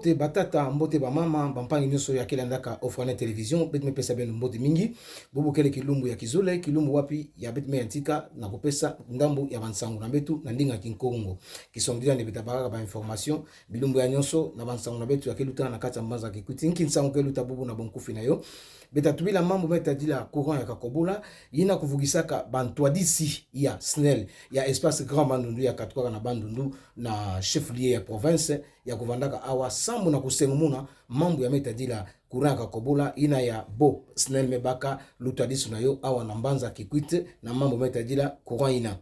mbote batata mbote ba mama bampangi nyonso ya kelandaka ofrane television betme pesa beno mbote mingi bobo kele kilumbu ya kizule kilumbu wapi ya betme antika na kopesa ndambu ya bansangu na betu na ndinga kinkongo kisongdira ne betabaka ba information bilumbu ya nyonso na bansangu na betu ya keluta na kata mbaza kikuti nkinsangu keluta bobo na bonkufi na yo beta tubila mambo meta dila courant ya kakobola yina kuvugisaka bantwadisi ya SNEL ya espace grand bandundu ya katwaka na bandundu na chef lieu ya province ya kuvandaka awa sambu na kusengumuna mambo ya meta dila courant ya kakobola ina ya bo SNEL mebaka lutwadisi na yo awa na mbanza kikwite na mambo meta dila courant ina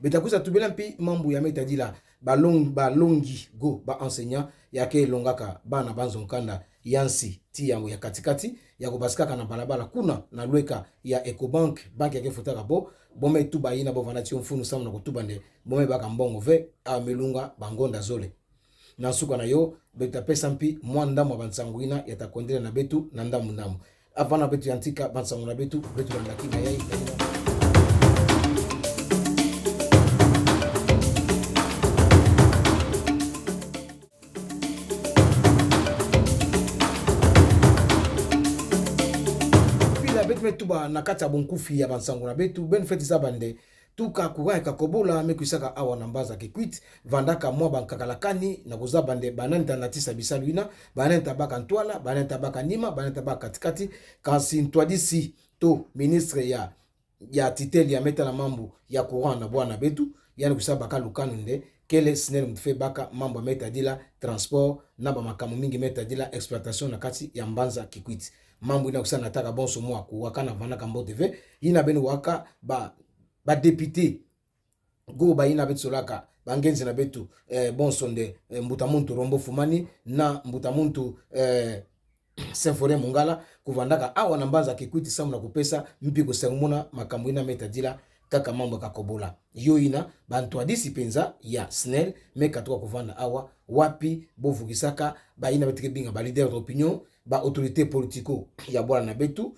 beta kuza tubila mpi mambo ya meta dila balongi go ba enseignant ya ke longaka bana banzonkanda yansi ti yango ya katikati ya kubasikaka na balabala kuna na lweka ya Ecobank banki ya kefutaka bo bome tuba ina bo vanati mfunu samu na kutuba nde bome baka mbongo ve a melunga bangonda zole na suka na yo beta pesa mpi mwandamu abansanguina yatakondela na betu na ndamu avana betu yantika bansangu na betu landaki na yai tuba na kata bonkufi ya bansangu na betu ben feti sabande tuka courant ya kakobola mekwisaka awa na mbaza kikwit vandaka mwa bankakalakani na kuzabande bananta na tisa bisaluina bananta baka ntwala bananta baka nima bananta baka katikati kasi ntwadisi to ministre ya titeli ya meta na mambo ya courant na bwana betu yani kusaba kalukanu nde kele SNEL mfe baka mambo meta dila transport na ba makamu mingi meta dila exploitation na kati ya mbanza kikwit mambo ina kusana nataka bonso mwa kuwaka na vanaka mbo TV ina beni waka ba député go ba ina betsolaka bangenzi na betu bonso nde mbutamuntu rombo fumani na mbutamuntu Symphorien Mungala kuvandaka awa na mbanza kikwiti samu na kupesa mpiko sengumuna makambo ina meta dila kaka mambo kakobola yo ina bantwadisi penza ya SNEL meka tuka kuvanda awa wapi bovugisaka ba ina betike binga ba leader d'opinion ba autorité politico ya bwana na betu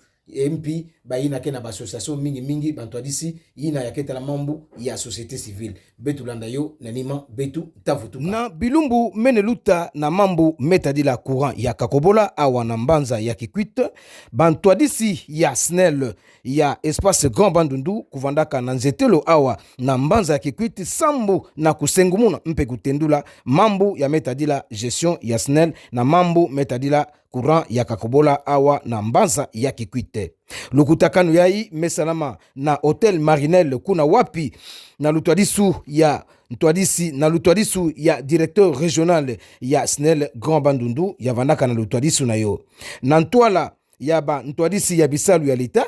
MP ba ina ke na ba association mingi bantwadisi ina yaketa la mambo ya société civile betu landa yo na nima betu tavutuka na bilumbu meneluta na mambo metadila courant ya kakobola awa na mbanza ya kikwite bantwadisi ya SNEL ya espace grand bandundu kuvandaka na nzetelo awa na mbanza ya kikwite sambu na kusengumuna mpe kutendula mambo ya metadila gestion ya SNEL na mambo metadila courant ya kakobola awa na mbanza ya kikwite lukutakanu yai mesalama na hotel Marinel kuna wapi na lutwadisu ya ntwadisi na lutwadisu ya directeur régional ya SNEL grand bandundu ya vandaka na lutwadisu na yo na ntwala ya ba ntwadisi ya bisalu ya lita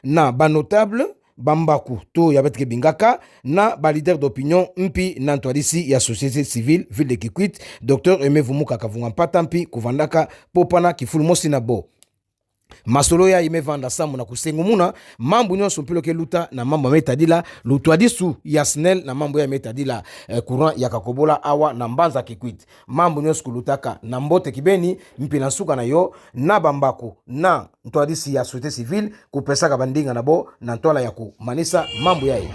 na ba notable bambaku to ya betike bingaka na ba leader d'opinion mpi na ntwadisi ya société civile ville de Kikwit Dr Aimé Vumuka kavunga mpata mpi kuvandaka popana kifulu mosi na bo masolo ya imevanda samu na kusengumuna mambo nyonso mpilo ke luta na mambo metadila lutwadisu ya SNEL na mambo ya metadila courant ya kakobola awa na mbanza kikwit mambo nyonso kulutaka na mbote kibeni mpina suka na yo na bambako na ntwadisi ya société civile kupesaka bandinga na bo na ntola ya kumanisa mambo yae.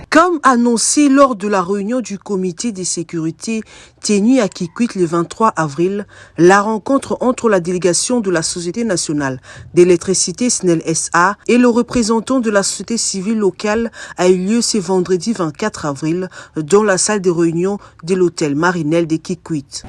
Comme annoncé lors de la réunion du comité de sécurité tenue à Kikwit le 23 avril, la rencontre entre la délégation de la Société nationale d'électricité SNEL SA et le représentant de la société civile locale a eu lieu ce vendredi 24 avril dans la salle de réunion de l'hôtel Marinel de Kikwit.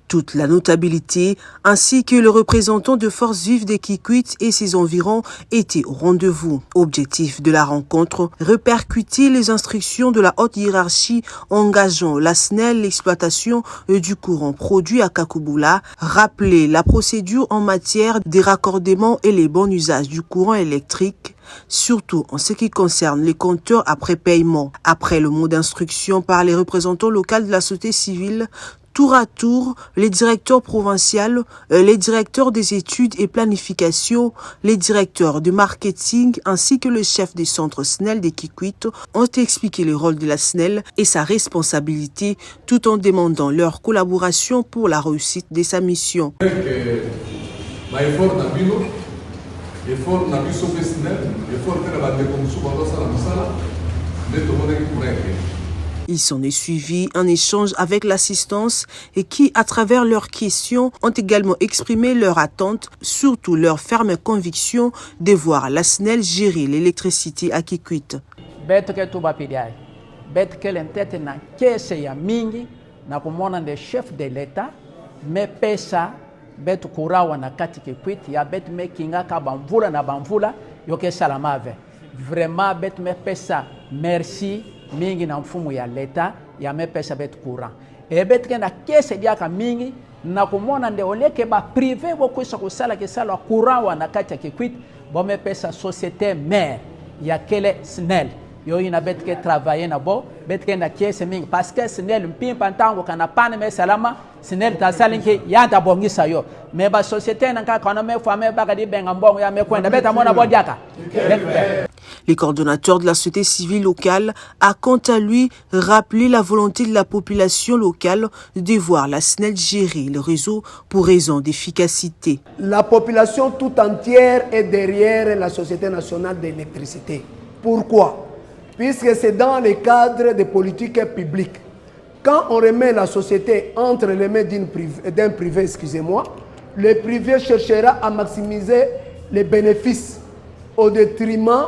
Toute la notabilité ainsi que le représentant de Forces vives de Kikwit et ses environs étaient au rendez-vous. Objectif de la rencontre, répercuter les instructions de la haute hiérarchie engageant la SNEL l'exploitation du courant produit à Kakobola, rappeler la procédure en matière de raccordement et les bons usages du courant électrique, surtout en ce qui concerne les compteurs après paiement. Après le mot d'instruction par les représentants locaux de la société civile, tour à tour, les directeurs provinciaux, les directeurs des études et planification, les directeurs de marketing ainsi que le chef des centres SNEL de Kikwit ont expliqué le rôle de la SNEL et sa responsabilité tout en demandant leur collaboration pour la réussite de sa mission. Il s'en est suivi un échange avec l'assistance et qui, à travers leurs questions, ont également exprimé leur attente, surtout leur ferme conviction de voir la SNEL gérer l'électricité à Kikwit. Na kumona nde chef de l'État me pesa betu kurawa na kati Kikwit ya betu me kinga ka bamvula na bamvula yoke salamave vraiment betu me pesa merci mingi na mfumu ya l'État ya me pesa betu courant e betu kenda kese diaka mingi na kumona nde oleke ba privé bokwisa kusala kisala kurawa na kati ya Kikwit bo me pesa société mère ya kele SNEL yo ina betke travailler na bo betke na kiese mingi parce que SNEL mpimpa ntango kana pane me salama SNEL ta salinki yanta bongisa yo me ba société na ka kana me fame baka di benga mbongo ya me kwenda beta mona bo diaka. Le coordonnateur de la société civile locale a quant à lui rappelé la volonté de la population locale de voir la SNEL gérer le réseau pour raison d'efficacité. La population tout entière est derrière la Société nationale d'électricité. Pourquoi? Puisque c'est dans le cadre des politiques publiques. Quand on remet la société entre les mains d'un privé, excusez-moi, le privé cherchera à maximiser les bénéfices au détriment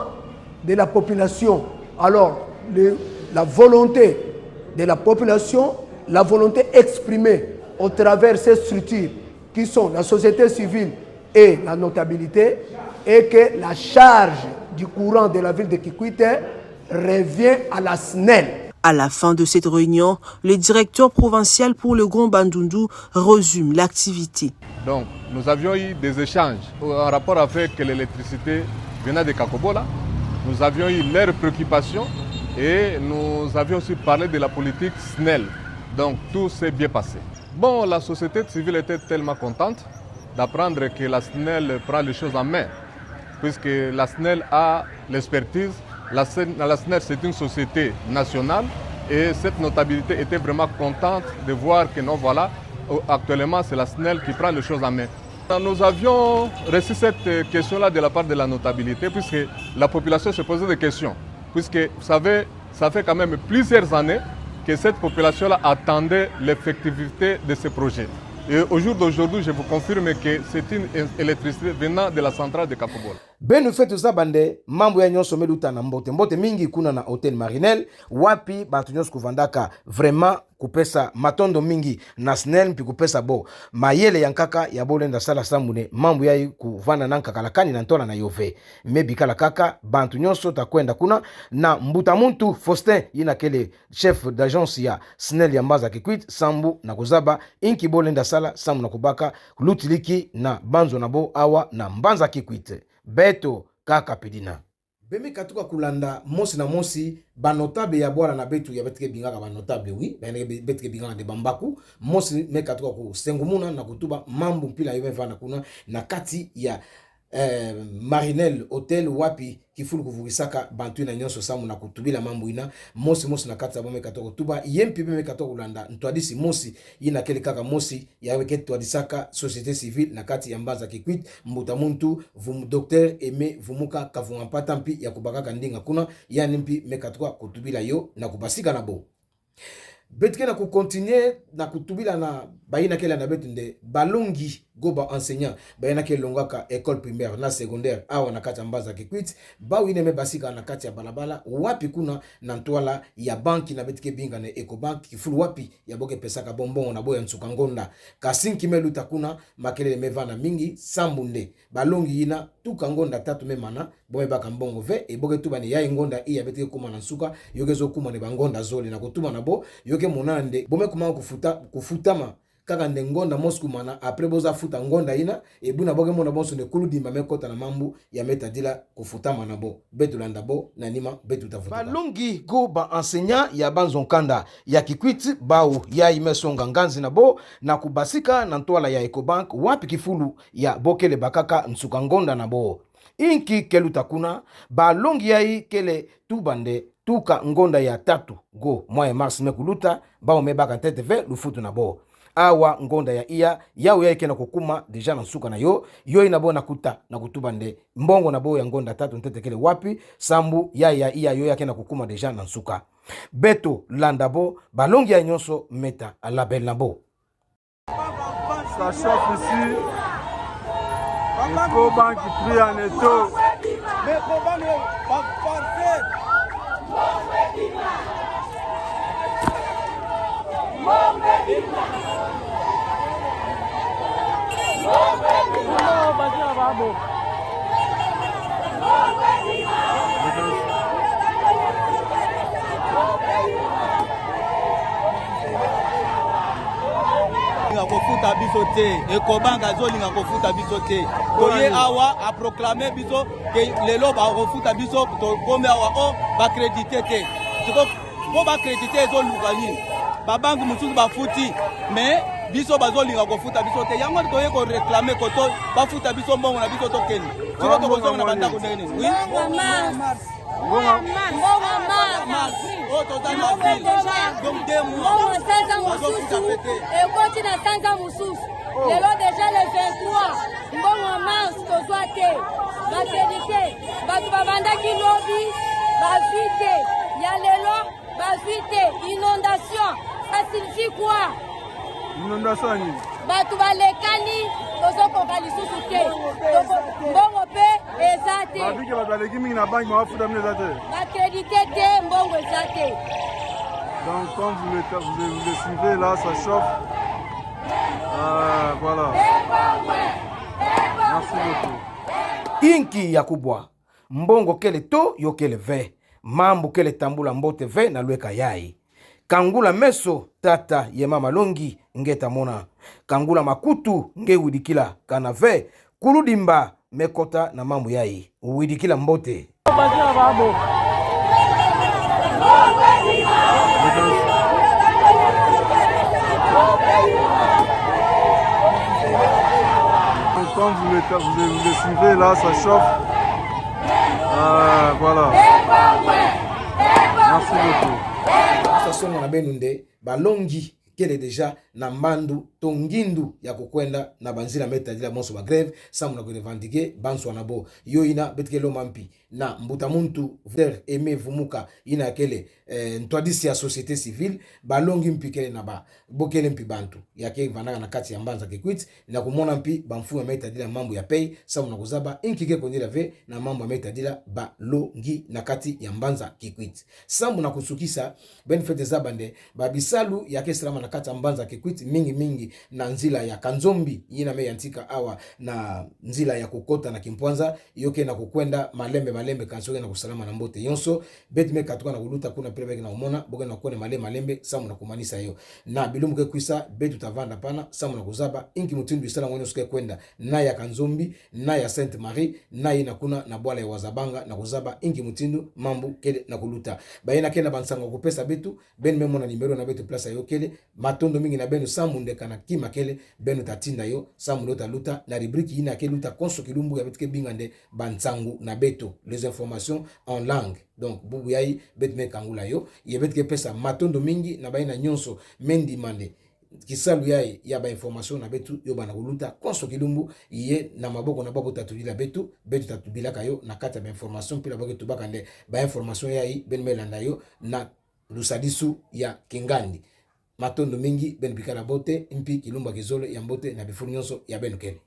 de la population. Alors, la volonté de la population, la volonté exprimée au travers ces structures qui sont la société civile et la notabilité, est que la charge du courant de la ville de Kikwit revient à la SNEL. À la fin de cette réunion, le directeur provincial pour le Grand Bandundu résume l'activité. Donc, nous avions eu des échanges en rapport avec l'électricité venant de Kakobola. Nous avions eu leurs préoccupations et nous avions aussi parlé de la politique SNEL. Donc, tout s'est bien passé. Bon, la société civile était tellement contente d'apprendre que la SNEL prend les choses en main, puisque la SNEL a l'expertise. La SNEL, c'est une société nationale et cette notabilité était vraiment contente de voir que non, voilà, actuellement c'est la SNEL qui prend les choses en main. Nous avions reçu cette question-là de la part de la notabilité puisque la population se posait des questions. Puisque vous savez, ça fait quand même plusieurs années que cette population-là attendait l'effectivité de ce projet. Et au jour d'aujourd'hui, je vous confirme que c'est une électricité venant de la centrale de Kakobola. Benu fetu za bande mambo ya nyonso meluta na mbote mingi kuna na Hotel Marinel wapi batu nyonso kuvandaka vraiment kupesa matondo mingi na SNEL mpi kupesa bo mayele yankaka ya bolenda sala samune mambo ya kuvanda na nkakalakani na ntola na yove mebi kala kaka bantu nyonso takwenda kuna na mbuta muntu Faustin yina kele chef d'agence ya SNEL ya Mbaza Kikwit sambu na kuzaba inki bolenda sala sambu na kubaka lutiliki na banzo na bo awa na Mbanza Kikwit beto kaka pedina bemi katuka kulanda mosi na mosi banotable ya bwala na betu ya betike bingaka banotable oui betike bingaka de bambaku mosi me katuka ku sengumuna na kutuba mambu mpila yo vana kuna na kati ya Marinel Hotel wapi kifulu kuvugisaka bantu na nyonso samu na kutubila mambo ina mosi na kati ya bome katoko tuba yempi beme katoko kulanda ntwadisi mosi ina kele kaka mosi ya weke twadisaka société civile na kati ya Mbaza Kikwit mbuta muntu docteur Aimé Vumuka kavunga pata mpi ya kubakaka ndinga kuna yani mpi mekatuka kutubila yo na kubasika na bo betike na kukontinue na kutubila na bayina kele na betu nde balongi goba enseignant bayina kele longaka école primaire na secondaire awa na kati ya Mbaza Kikwit bawine me basika na kati ya balabala wapi kuna na ntwala ya banki na betike binga na Ecobank kifulu wapi ya boke pesaka bonbon na boya nsuka ngonda kasinki meluta kuna makelele mevana mingi sambunde balongi ina tuka ngonda tatu memana boye baka mbongo ve e boke tuba ni ya ngonda iya betike kuma na nsuka yogezo kuma ne bangonda zoli na kutuma na bo yoke monande bome kuma kufutama kaka nde ngonda mosku mana après boza futa ngonda ina e buna boke mona bonso ne kuludimba mekota na mambu ya metadila kufutama na bo betulanda bo na nima betu tafuta balongi go ba enseignant ya banzonkanda ya Kikwit bau ya imesonga nganzi na bo na kubasika na ntwala ya Ecobank wapi kifulu ya bokele bakaka nsuka ngonda na bo inki keluta kuna balongi ya kele tubande tuka ngonda ya tatu go mois mars mekuluta bao mebaka tete ve lufutu na bo awa ngonda ya iya yao ya ikena kukuma deja na nsuka na yo ina bo nakuta na kutuba nde mbongo na bo ya ngonda tatu ntetekele wapi sambu ya iya yo ya kena kukuma deja na nsuka beto landabo balongi ya nyonso meta label na bo. Ça chauffe ici. Ecobank qui prie en étau. kofuta biso te Ecobank azolinga kofuta biso te koye awa a proclamer biso ke lelo ba kofuta biso to kombe awa o ba créditer te siko po ba créditer ezoluka nini babanki mosusu bafuti mais biso bazolinga kofuta biso te yango toye ko réclamer ko to bafuta biso mbongo na biso tokeni siko tokozonga na bandako ndenge nini oui lelo déjà le 23 mbongo mars tozwa te bakredite bato babandaki lobi bazwi te ya lelo bazwi te inondation ça signifie quoi inondation nini bato balekani tozokoka lisusu te mbongo mpe eza te babike bato baleki mingi na banki babafuta mine eza te bakredite te mbongo eza te. Donc comme vous le suivez là, ça chauffe. Voilà. Merci beaucoup. Inki ya kubwa mbongo kele to yo kele ve mambo kele tambula mbote ve na lweka yai kangula meso tata ye mama longi ngeta mona kangula makutu nge widikila kana ve kuludimba mekota na mambo yai widikila mbote. Comme vous le suivez là, ça chauffe. Voilà. Merci beaucoup. Station na benunde balongi kele deja na mbandu tongindu ya kukwenda na banzila meta dila monso ba grève samu na ko revendiquer banso na bo yo ina betkelo mampi na mbuta muntu ver Aimé Vumuka ina kele ntwadisi ya société civile balongi mpikele na ba bokele mpi bantu yake vanaka na kati ya mbanza kekwit na kumona mpi bamfu ya meta dila mambo ya pay samu na kuzaba inkike kondila ve na mambo ya meta dila balongi na kati ya mbanza kekwit samu na kusukisa benefete zabande babisalu yake salama na kati ya mbanza kekwit mingi na nzila ya Kanzombi yina me yantika awa na nzila ya kukota na Kimpwanza yoke na kukwenda malembe kansoge na kusalama na mbote yonso betme katuka na kuluta kuna pele na umona boga na kone malembe samu na kumanisa yo na bilumu ke kwisa betu tavanda pana samu na kuzaba inki mutindu isala mwenye suke kwenda na ya Kanzombi na ya Sainte Marie na ina kuna na bwala ya Wazabanga na kuzaba inki mutindu mambu kele na kuluta bayina kena bansanga kupesa betu ben memona nimero na betu plasa yo kele matondo mingi na benu samu ndeka na kima kele benu tatinda yo samu lota luta na rubrique ina ke luta konso kilumbu ya betike bingande bansangu na beto les informations en langue donc bubu yai betme kangula yo ye betike pesa matondo mingi na baina nyonso mendi mande kisalu yai ya ba information na betu yo bana kuluta konso kilumbu ye na maboko na bako tatulila betu tatubila kayo na kata ba information pila bako tubaka nde ba information yai ben melanda yo na lusadisu ya Kingandi matondo mingi ben bikala bote mpi kilumba kizolo ya mbote na bifuru nyonso ya benukele.